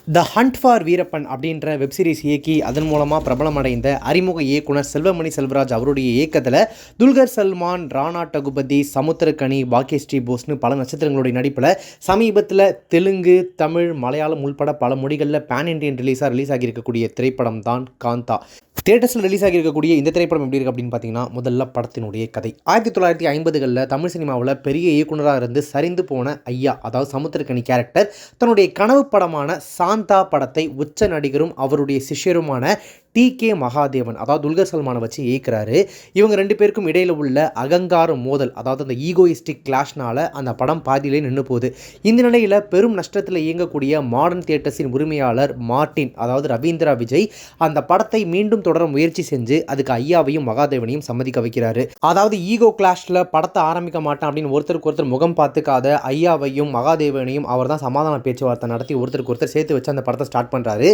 The hunt for Veerappan அப்படின்ற web series இயக்கி அதன் மூலமாக பிரபலமடைந்த அறிமுக இயக்குனர் செல்வமணி செல்வராஜ் அவருடைய இயக்கத்தில் துல்கர் சல்மான், ராணா டகுபதி, சமுத்திரக்கனி, பாக்கியஸ்ரீ போஸ்னு பல நட்சத்திரங்களுடைய நடிப்பில் சமீபத்தில் தெலுங்கு, தமிழ், மலையாளம் உள்பட பல மொழிகளில் பேன் இண்டியன் ரிலீஸ் ஆகியிருக்கக்கூடிய திரைப்படம் தான் காந்தா. தியேட்டர்ஸில் ரிலீஸ் ஆகியிருக்கக்கூடிய இந்த திரைப்படம் எப்படி இருக்குது அப்படின்னு பார்த்தீங்கன்னா, முதல்ல படத்தினுடைய கதை 1950களில் தமிழ் சினிமாவில் பெரிய இயக்குனராக இருந்து சரிந்து போன ஐயா, அதாவது சமுத்திரக்கனி கேரக்டர் தன்னுடைய கனவு படமான சாந்தா படத்தை உச்ச நடிகரும் அவருடைய சிஷ்யருமான டி.கே. மகாதேவன், அதாவது துல்கர் சல்மானை வச்சு இயக்குறாரு. இவங்க ரெண்டு பேருக்கும் இடையில் உள்ள அகங்கார மோதல், அதாவது அந்த ஈகோயிஸ்டிக் கிளாஷ்னால் அந்த படம் பாதியிலே நின்று போகுது. இந்த நிலையில் பெரும் நஷ்டத்தில் இயங்கக்கூடிய மாடர்ன் தியேட்டர்ஸின் உரிமையாளர் மார்ட்டின், அதாவது ரவீந்திரா விஜய், அந்த படத்தை மீண்டும் தொடர முயற்சி செஞ்சு அதுக்கு ஐயாவையும் மகாதேவனையும் சம்மதிக்க வைக்கிறாரு. அதாவது ஈகோ கிளாஷில் படத்தை ஆரம்பிக்க மாட்டேன் அப்படின்னு ஒருத்தருக்கு ஒருத்தர் முகம் பார்த்துக்காத ஐயாவையும் மகாதேவனையும் அவர் தான் சமாதான பேச்சுவார்த்தை நடத்தி ஒருத்தருக்கு ஒருத்தர் சேர்த்து வச்சு அந்த படத்தை ஸ்டார்ட் பண்ணுறாரு.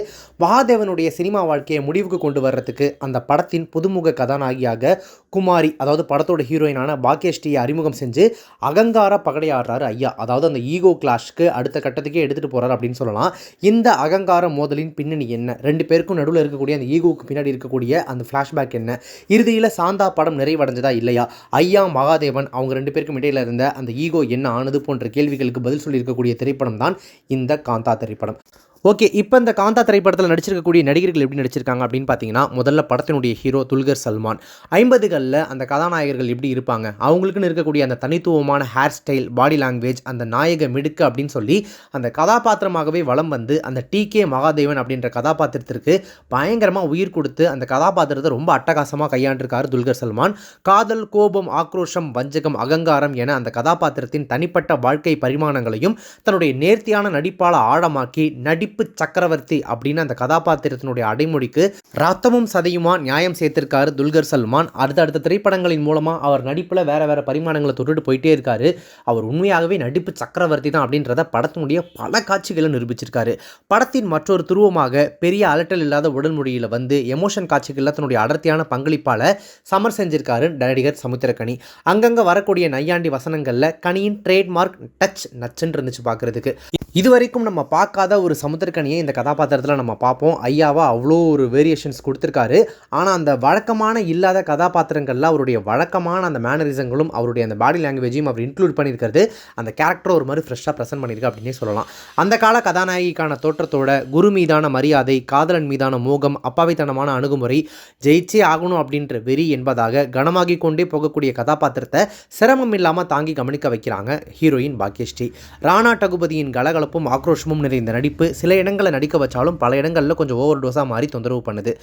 மகாதேவனுடைய சினிமா வாழ்க்கையை முடிவுக்கு கொண்டு வர்றதுக்கு அந்த படத்தின் புதுமுக கதாநாயகியாக குமாரி, அதாவது படத்தோட ஹீரோயினான பாக்கியஸ்ரீயை அறிமுகம் செஞ்சு அகங்கார பகடையாடுறாரு ஐயா. அதாவது அந்த ஈகோ கிளாஷ்க்கு அடுத்த கட்டத்துக்கே எடுத்துகிட்டு போகிறார் அப்படின்னு சொல்லலாம். இந்த அகங்கார மோதலின் பின்னணி என்ன, ரெண்டு பேருக்கும் நடுவில் இருக்கக்கூடிய அந்த ஈகோவுக்கு பின்னாடி இருக்கக்கூடிய அந்த ஃப்ளாஷ்பேக் என்ன, இறுதியில் சாந்தா படம் நிறைவடைஞ்சதா இல்லையா, ஐயா மகாதேவன் அவங்க ரெண்டு பேருக்கும் இடையில் இருந்த அந்த ஈகோ என்ன ஆனது போன்ற கேள்விகளுக்கு பதில் சொல்லியிருக்கக்கூடிய திரைப்படம் தான் இந்த காந்தா திரைப்படம். ஓகே, இப்போ இந்த காந்தா திரைப்படத்தில் நடிச்சிருக்கக்கூடிய நடிகர்கள் எப்படி நடிச்சிருக்காங்க அப்படின்னு பார்த்தீங்கன்னா, முதல்ல படத்தினுடைய ஹீரோ துல்கர் சல்மான். 50களில் அந்த கதாநாயகர்கள் எப்படி இருப்பாங்க, அவங்களுக்குன்னு இருக்கக்கூடிய அந்த தனித்துவமான ஹேர் ஸ்டைல், பாடி லாங்குவேஜ், அந்த நாயக மிடுக்கு அப்படின்னு சொல்லி அந்த கதாபாத்திரமாகவே வலம் வந்து அந்த டி.கே. மகாதேவன் அப்படின்ற கதாபாத்திரத்திற்கு பயங்கரமாக உயிர் கொடுத்து அந்த கதாபாத்திரத்தை ரொம்ப அட்டகாசமாக கையாண்டிருக்காரு துல்கர் சல்மான். காதல், கோபம், ஆக்ரோஷம், வஞ்சகம், அகங்காரம் என அந்த கதாபாத்திரத்தின் தனிப்பட்ட வாழ்க்கை பரிமாணங்களையும் தன்னுடைய நேர்த்தியான நடிப்பால் ஆழமாக்கி நடிப்பு சக்கரவர்த்தி அப்படின்னு அந்த கதாபாத்திரத்தினுடைய அடைமொழிக்கு ரத்தமும் சதையுமா நியாயம் சேர்த்திருக்காரு துல்கர் சல்மான். அடுத்த திரைப்படங்களின் மூலமாக அவர் நடிப்பில் வேற பரிமாணங்களை தொட்டுட்டு போயிட்டே இருக்காரு. அவர் உண்மையாகவே நடிப்பு சக்கரவர்த்தி தான் அப்படின்றத படத்தினுடைய பல காட்சிகளை நிரூபிச்சிருக்காரு. படத்தின் மற்றொரு துருவமாக பெரிய அலட்டல் இல்லாத உடல் மொழியில் வந்து எமோஷன் காட்சிகளில் தன்னுடைய அடர்த்தியான பங்களிப்பால் சமர் செஞ்சிருக்காரு நடிகர் சமுத்திரக்கனி. அங்கங்கே வரக்கூடிய நையாண்டி வசனங்களில் கனியின் ட்ரேட்மார்க் டச் நச்சுன்னு இருந்துச்சு பார்க்குறதுக்கு. இதுவரைக்கும் நம்ம பார்க்காத ஒரு சமுத்திரக்கனியை இந்த கதாபாத்திரத்தில் நம்ம பார்ப்போம். ஐயாவா அவ்வளோ ஒரு வேரியேஷன்ஸ் கொடுத்துருக்காரு. ஆனால் அந்த வழக்கமான இல்லாத கதாபாத்திரங்களில் அவருடைய வழக்கமான அந்த மேனரிசங்களும் அவருடைய அந்த பாடி லாங்குவேஜையும் அவர் இன்க்ளூட் பண்ணியிருக்கிறது அந்த கேரக்டரை ஒரு மாதிரி ஃப்ரெஷ்ஷாக ப்ரெசென்ட் பண்ணியிருக்கு அப்படின்னே சொல்லலாம். அந்த கால கதாநாயகிக்கான தோற்றத்தோட குரு மீதான மரியாதை, காதலன் மீதான மோகம், அப்பாவித்தனமான அணுகுமுறை, ஜெயிச்சே ஆகணும் அப்படின்ற வெறி என்பதாக கனமாகி கொண்டே போகக்கூடிய கதாபாத்திரத்தை சிரமம் இல்லாமல் தாங்கி கவனிக்க வைக்கிறாங்க ஹீரோயின் பாக்கியஸ்ரீ. ராணா டகுபதியின் கலகலப்பும் ஆக்ரோஷமும் நிறைந்த நடிப்பு சில இடங்களில் நடிக்க வச்சாலும் பல இடங்களில் கொஞ்சம் ஓவர் டோஸாக மாறி தொந்தரவு பண்ணுது.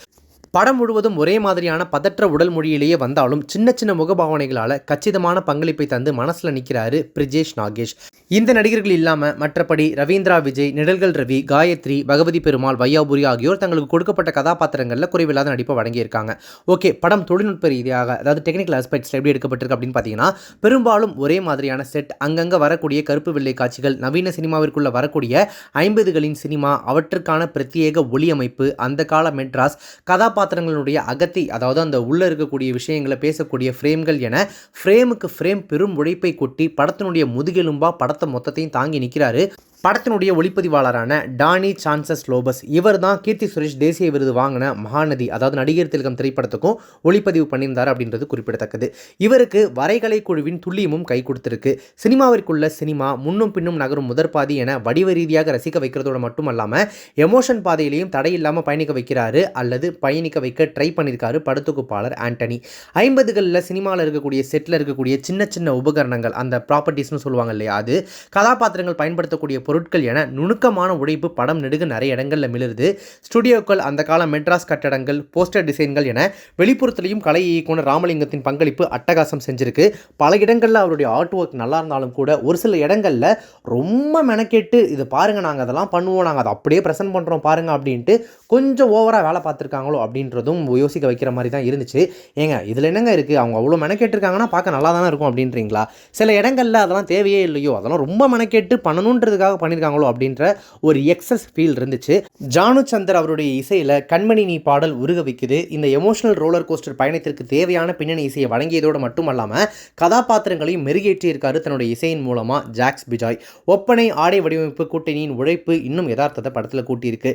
படம் முழுவதும் ஒரே மாதிரியான பதற்ற உடல் மொழியிலேயே வந்தாலும் சின்ன முகபாவனைகளால் கச்சிதமான பங்களிப்பை தந்து மனசில் நிற்கிறாரு பிரிஜேஷ் நாகேஷ். இந்த நடிகர்கள் இல்லாமல் மற்றபடி ரவீந்திரா விஜய், நிழல்கள் ரவி, காயத்ரி, பகவதி பெருமாள், வையாபுரி ஆகியோர் தங்களுக்கு கொடுக்கப்பட்ட கதாபாத்திரங்களில் குறைவில்லாத நடிப்பை வழங்கியிருக்காங்க. ஓகே, படம் தொழில்நுட்ப ரீதியாக, அதாவது டெக்னிக்கல் ஆஸ்பெக்ட்ஸில் எப்படி எடுக்கப்பட்டிருக்கு அப்படின்னு பார்த்தீங்கன்னா, பெரும்பாலும் ஒரே மாதிரியான செட், அங்கங்கே வரக்கூடிய கருப்பு வெள்ளை காட்சிகள், நவீன சினிமாவிற்குள்ளே வரக்கூடிய 50களின் சினிமா, அவற்றுக்கான பிரத்யேக ஒளியமைப்பு, அந்த கால மெட்ராஸ், கதாபாத்திரங்களுடைய அகத்தி, அதாவது அந்த உள்ளே இருக்கக்கூடிய விஷயங்களை பேசக்கூடிய ஃப்ரேம்கள் என ஃப்ரேமுக்கு ஃப்ரேம் பெரும் உழைப்பை கொட்டி படத்தினுடைய முதுகெலும்பா படத்தை மொத்தத்தையும் தாங்கி நிற்கிறாரு படத்தினுடைய ஒளிப்பதிவாளரான டானி சான்சஸ் லோபஸ். இவர் தான் கீர்த்தி சுரேஷ் தேசிய விருது வாங்கின மகாநதி, அதாவது நடிகர் திலகம் திரைப்படத்துக்கும் ஒளிப்பதிவு பண்ணியிருந்தார் அப்படின்றது குறிப்பிடத்தக்கது. இவருக்கு வரைகலை குழுவின் துல்லியமும் கை கொடுத்திருக்கு. சினிமாவிற்குள்ள சினிமா முன்னும் பின்னும் நகரும் முதற்பாதி என வடிவ ரீதியாக ரசிக்க வைக்கிறதோடு மட்டுமல்லாமல் எமோஷன் பாதையிலையும் தடையில்லாமல் பயணிக்க வைக்கிறாரு அல்லது பயணிக்க வைக்க ட்ரை பண்ணியிருக்காரு படத்தொகுப்பாளர் ஆண்டனி. 50களில் சினிமாவில் இருக்கக்கூடிய செட்டில் இருக்கக்கூடிய சின்ன உபகரணங்கள், அந்த ப்ராப்பர்ட்டிஸ்னு சொல்லுவாங்க இல்லையா, அது கதாபாத்திரங்கள் பயன்படுத்தக்கூடிய பொருட்கள் என நுணுக்கமான உழைப்பு படம் நெடுக நிறைய இடங்களில் மிளருது. ஸ்டுடியோக்கள், அந்த கால மெட்ராஸ் கட்டடங்கள், போஸ்டர் டிசைன்கள் என வெளிப்புறத்திலையும் கலை இயக்குனர் ராமலிங்கத்தின் பங்களிப்பு அட்டகாசம் செஞ்சிருக்கு. பல இடங்களில் அவருடைய ஆர்ட் ஒர்க் நல்லா இருந்தாலும் கூட ஒரு சில இடங்களில் ரொம்ப மெனக்கெட்டு இது பாருங்கள், நாங்கள் அதெல்லாம் பண்ணுவோம், நாங்கள் அதை அப்படியே ப்ரெசென்ட் பண்ணுறோம் பாருங்கள் அப்படின்ட்டு கொஞ்சம் ஓவராக வேலை பார்த்துருக்காங்களோ அப்படின்றதும் யோசிக்க வைக்கிற மாதிரி தான் இருந்துச்சு. ஏங்க இதில் என்னங்க இருக்குது, அவங்க அவ்வளோ மெனக்கெட்டுருக்காங்கன்னா பார்க்க நல்லா தானே இருக்கும் அப்படின்றீங்களா? சில இடங்களில் அதெல்லாம் தேவையே இல்லையோ, அதெல்லாம் ரொம்ப மெனக்கெட்டு பண்ணணுன்றதுக்காக பண்ணியிருக்காங்களோ அப்படின்ற ஒரு எக்ஸஸ் ஃபீல் இருந்துச்சு. ஜானு சந்தர் அவருடைய இசையில் கண்மணி நீ பாடல் உருக வைக்குது. இந்த எமோஷனல் ரோலர் கோஸ்டர் பயணத்திற்கு தேவையான பின்னணி இசையை வழங்கியதோடு மட்டுமல்லாமல் கதாபாத்திரங்களையும் மெருகேற்றியிருக்காரு தன்னுடைய இசையின் மூலமாக ஜாக்ஸ் பிஜாய். ஒப்பனை, ஆடை வடிவமைப்பு, கூட்டணியின் உழைப்பு இன்னும் யதார்த்தத்தை படத்தில் கூட்டியிருக்கு.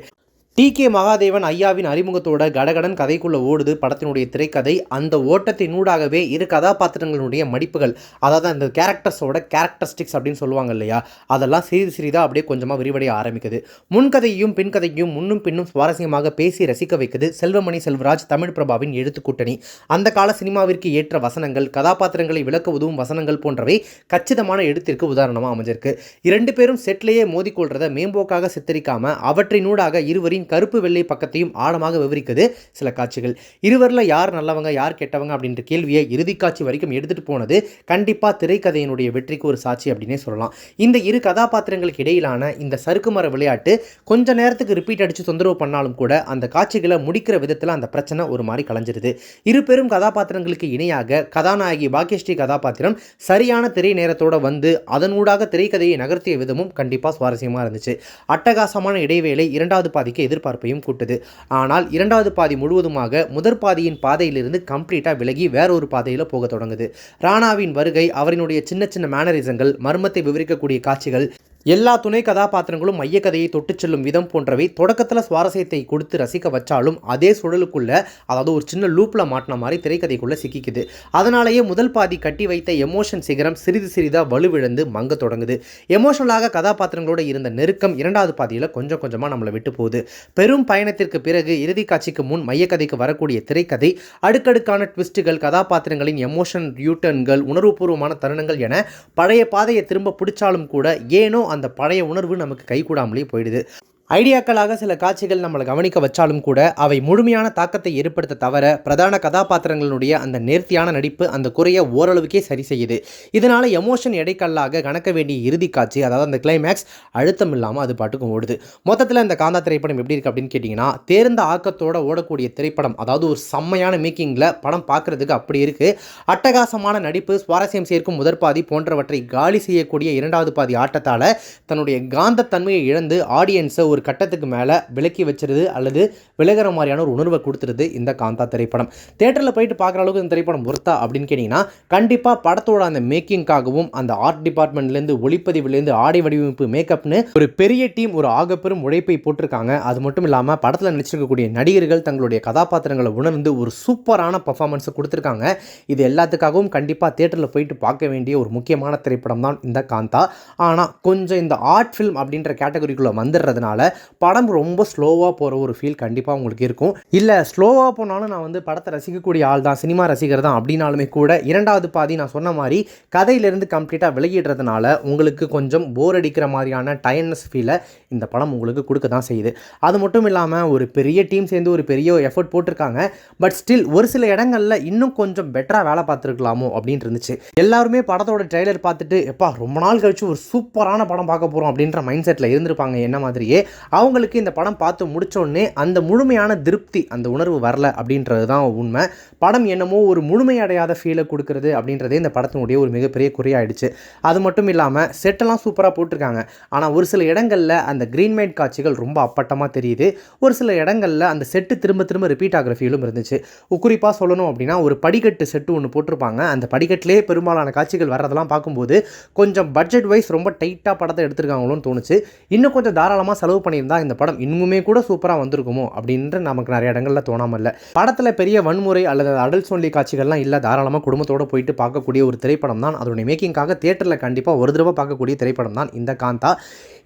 டி.கே. மகாதேவன் ஐயாவின் அறிமுகத்தோட கடகடன் கதைக்குள்ள ஓடுது படத்தினுடைய திரைக்கதை. அந்த ஓட்டத்தினூடாகவே இரு கதாபாத்திரங்களுடைய மடிப்புகள், அதாவது அந்த கேரக்டர்ஸோட கேரக்டரிஸ்டிக்ஸ் அப்படின்னு சொல்லுவாங்க இல்லையா, அதெல்லாம் சிறிதாக அப்படியே கொஞ்சமாக விரிவடைய ஆரம்பிக்குது. முன்கதையும் பின்கதையும் முன்னும் பின்னும் சுவாரஸ்யமாக பேசி ரசிக்க வைக்குது செல்வமணி செல்வராஜ் தமிழ் பிரபாவின் எழுத்து கூட்டணி. அந்த கால சினிமாவிற்கு ஏற்ற வசனங்கள், கதாபாத்திரங்களை விளக்க உதவும் வசனங்கள் போன்றவை கச்சிதமான எழுத்திற்கு உதாரணமாக அமைஞ்சிருக்கு. இரண்டு பேரும் செட்லேயே மோதிக்கொள்றதை மேம்போக்காக சித்தரிக்காம அவற்றினூடாக இருவரின் கருப்பு வெள்ளை பக்கத்தையும் ஆழமாக விவரிக்குது சில காட்சிகள். இருவரில் யார் நல்லவங்க யார் கெட்டவங்க அப்படின்ற கேள்வியை இறுதி காட்சி வரைக்கும் எடுத்துட்டு போனது கண்டிப்பாக திரைக்கதையினுடைய வெற்றிக்கு ஒரு சாட்சி அப்படின்னே சொல்லலாம். இந்த இரு கதாபாத்திரங்களுக்கு இடையிலான இந்த சறுக்கு மர விளையாட்டு கொஞ்ச நேரத்துக்கு ரிப்பீட் அடித்து தொந்தரவு பண்ணாலும் கூட அந்த காட்சிகளை முடிக்கிற விதத்தில் அந்த பிரச்சனை ஒரு மாதிரி கலைஞ்சிருது. இரு பெரும் கதாபாத்திரங்களுக்கு இணையாக கதாநாயகி பாக்கியஸ்ரீ கதாபாத்திரம் சரியான திரை நேரத்தோடு வந்து அதனூடாக திரைக்கதையை நகர்த்திய விதமும் கண்டிப்பாக சுவாரஸ்யமாக இருந்துச்சு. அட்டகாசமான இடைவேளை இரண்டாவது பாதிக்கு எதிர்பார்ப்பையும் கூட்டுது. ஆனால் இரண்டாவது பாதி முழுவதுமாக முதற் பாதியின் பாதையிலிருந்து கம்ப்ளீட்டாக விலகி வேற ஒரு பாதையில் போக தொடங்குது. ராணாவின் வருகை, அவரினுடைய சின்ன சின்ன மேனரிசங்கள், மர்மத்தை விவரிக்கக்கூடிய காட்சிகள், எல்லா துணை கதாபாத்திரங்களும் மையக்கதையை தொட்டு செல்லும் விதம் போன்றவை தொடக்கத்தில் சுவாரஸ்யத்தை கொடுத்து ரசிக்க வச்சாலும் அதே சுழலுக்குள்ள, அதாவது ஒரு சின்ன லூப்பில் மாட்டின மாதிரி திரைக்கதைக்குள்ளே சிக்கிக்குது. அதனாலேயே முதல் பாதி கட்டி வைத்த எமோஷன் சிகரம் சிறிதாக வலுவிழந்து மங்க தொடங்குது. எமோஷனலாக கதாபாத்திரங்களோடு இருந்த நெருக்கம் இரண்டாவது பாதியில் கொஞ்சம் கொஞ்சமாக நம்மளை விட்டு போகுது. பெரும் பயணத்திற்கு பிறகு இறுதி காட்சிக்கு முன் மையக்கதைக்கு வரக்கூடிய திரைக்கதை அடுக்கடுக்கான ட்விஸ்ட்டுகள், கதாபாத்திரங்களின் எமோஷன் யூட்டர்ன்கள், உணர்வுபூர்வமான தருணங்கள் என பழைய பாதையை திரும்ப பிடிச்சாலும் கூட ஏனோ அந்த பழைய உணர்வு நமக்கு கைகூடாமலே போயிடுது. ஐடியாக்களாக சில காட்சிகள் நம்மளை கவனிக்க வச்சாலும் கூட அவை முழுமையான தாக்கத்தை ஏற்படுத்த தவிர பிரதான கதாபாத்திரங்களுடைய அந்த நேர்த்தியான நடிப்பு அந்த குறைய ஓரளவுக்கே சரி செய்யுது. இதனால் எமோஷன் எடைக்கல்லாக கணக்க வேண்டிய இறுதி காட்சி, அதாவது அந்த கிளைமேக்ஸ் அழுத்தம் இல்லாமல் அது பாட்டுக்கும் ஓடுது. மொத்தத்தில் இந்த காந்தா திரைப்படம் எப்படி இருக்குது அப்படின்னு கேட்டிங்கன்னா, தேர்ந்த ஆக்கத்தோடு ஓடக்கூடிய திரைப்படம், அதாவது ஒரு செம்மையான மேக்கிங்கில் படம் பார்க்குறதுக்கு அப்படி இருக்குது. அட்டகாசமான நடிப்பு, சுவாரஸ்யம் சேர்க்கும் முதற்பாதி போன்றவற்றை காலி செய்யக்கூடிய இரண்டாவது பாதி ஆட்டத்தால் தன்னுடைய காந்தத்தன்மையை இழந்து ஆடியன்ஸை ஒரு கட்டத்துக்கு மேலே விலக்கி வச்சிருது அல்லது விலகிற மாதிரியான ஒரு உணர்வை கொடுத்துருது இந்த காந்தா திரைப்படம். தேட்டரில் போயிட்டு பார்க்குற அளவுக்கு இந்த திரைப்படம் ஒர்த்தா அப்படின்னு கேட்டிங்கன்னா, கண்டிப்பாக படத்தோட அந்த மேக்கிங்காகவும் அந்த ஆர்ட் டிபார்ட்மெண்ட்லேருந்து ஒளிப்பதிவுலேருந்து ஆடை வடிவமைப்பு மேக்கப்னு ஒரு பெரிய டீம் ஒரு ஆகப்பெரும் உழைப்பை போட்டிருக்காங்க. அது மட்டும் இல்லாமல் படத்தில் நடிச்சிருக்கக்கூடிய நடிகர்கள் தங்களுடைய கதாபாத்திரங்களை உணர்ந்து ஒரு சூப்பரான பர்ஃபார்மன்ஸை கொடுத்துருக்காங்க. இது எல்லாத்துக்காகவும் கண்டிப்பாக தேட்டரில் போயிட்டு பார்க்க வேண்டிய ஒரு முக்கியமான திரைப்படம் தான் இந்த காந்தா. ஆனால் கொஞ்சம் இந்த ஆர்ட் ஃபில்ம் அப்படின்ற கேட்டகரிக்குள்ளே வந்துடுறதுனால படம் ரொம்ப ஸ்லோவாக போகிற ஒரு ஃபீல் கண்டிப்பாக உங்களுக்கு இருக்கும். இல்லை ஸ்லோவாக போனாலும் நான் படத்தை ரசிக்கக்கூடிய ஆள் தான், சினிமா ரசிகர் தான் அப்படின்னாலுமே கூட இரண்டாவது பாதி நான் சொன்ன மாதிரி கதையிலேருந்து கம்ப்ளீட்டாக விலகிடுறதுனால உங்களுக்கு கொஞ்சம் போர் அடிக்கிற மாதிரியான டயர்னஸ் ஃபீலை இந்த படம் உங்களுக்கு கொடுக்க தான் செய்யுது. அது மட்டும் இல்லாமல் ஒரு பெரிய டீம் சேர்ந்து ஒரு பெரிய எஃபர்ட் போட்டிருக்காங்க. பட் ஸ்டில் ஒரு சில இடங்களில் இன்னும் கொஞ்சம் பெட்டராக வேலை பார்த்துருக்கலாமோ அப்படின்னு இருந்துச்சு. எல்லாருமே படத்தோட ட்ரெய்லர் பார்த்துட்டு எப்பா ரொம்ப நாள் கழிச்சு ஒரு சூப்பரான படம் பார்க்க போகிறோம் அப்படின்ற மைண்ட் செட்டில் இருந்திருப்பாங்க என்ன மாதிரியே. அவங்களுக்கு இந்த படம் பார்த்து முடித்தோடனே அந்த முழுமையான திருப்தி, அந்த உணர்வு வரல அப்படின்றது தான் உண்மை. படம் என்னமோ ஒரு முழுமையடையாத ஃபீலை கொடுக்குறது அப்படின்றதே இந்த படத்தினுடைய ஒரு மிகப்பெரிய குறையாயிடுச்சு. அது மட்டும் இல்லாமல் செட்டெல்லாம் சூப்பராக போட்டிருக்காங்க. ஆனால் ஒரு சில இடங்களில் அந்த கிரீன்மைட் காட்சிகள் ரொம்ப அப்பட்டமாக தெரியுது. ஒரு சில இடங்களில் அந்த செட்டு திரும்ப திரும்ப ரிப்பீட் ஆகிற ஃபீலும் இருந்துச்சு. குறிப்பாக சொல்லணும் அப்படின்னா ஒரு படிக்கட்டு செட்டு ஒன்று போட்டிருப்பாங்க. அந்த படிக்கட்டிலே பெரும்பாலான காட்சிகள் வர்றதெல்லாம் பார்க்கும்போது கொஞ்சம் பட்ஜெட் வைஸ் ரொம்ப டைட்டாக படத்தை எடுத்திருக்காங்களோன்னு தோணுச்சு. இன்னும் கொஞ்சம் தாராளமாக செலவு பண்ணியிருந்தா இந்த படம் இன்னுமே கூட சூப்பராக வந்திருக்குமோ அப்படின்ற நமக்கு நிறைய இடங்களில் தோணாமல் இல்லை. படத்தில் பெரிய வன்முறை அல்லது அடல்ட்ஸ் ஒன்லி காட்சிகள்லாம் இல்லை. தாராளமாக குடும்பத்தோடு போயிட்டு பார்க்கக்கூடிய ஒரு திரைப்படம் தான். அதோடைய மேக்கிங்காக தேட்டரில் கண்டிப்பாக ஒரு தடவை பார்க்கக்கூடிய திரைப்படம் தான் இந்த காந்தா.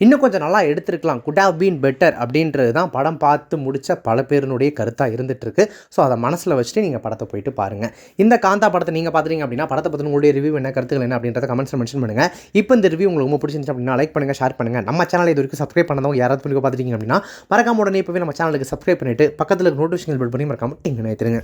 இன்னும் கொஞ்சம் நல்லா எடுத்திருக்கலாம், குட் ஹவ் பீன் பெட்டர் அப்படின்றது தான் படம் பார்த்து முடித்த பல பேருனுடைய கருத்தாக இருந்துகிட்ருக்கு. ஸோ அதை மனசில் வச்சுட்டு நீங்கள் படத்தை போயிட்டு பாருங்கள். இந்த காந்தா படத்தை நீங்கள் பார்த்துறீங்க அப்படின்னா படத்தை பற்றி உங்களுடைய ரிவ்யூ என்ன, கருத்துக்கள் என்ன அப்படின்றத கமெண்ட்ஸில் மென்ஷன் பண்ணுங்கள். இப்போ இந்த ரிவ்யூ உங்களுக்கு ரொம்ப பிடிச்சிருந்துச்சு அப்படின்னா லைக் பண்ணுங்கள், ஷேர் பண்ணுங்கள். நம்ம சேனல் இது வரைக்கும் சப்ஸ்கிரைப் பண்ணதவங்க யாராவது பார்த்துட்டீங்க அப்படின்னா மறக்காம உடனே இப்போவே நம்ம சேனலுக்கு சப்ஸ்கிரைப் பண்ணிட்டு பக்கத்தில் நோட்டிஃபிகேஷன் பெல் பண்ணி மறக்காம டிங்கு நினைத்துருங்க.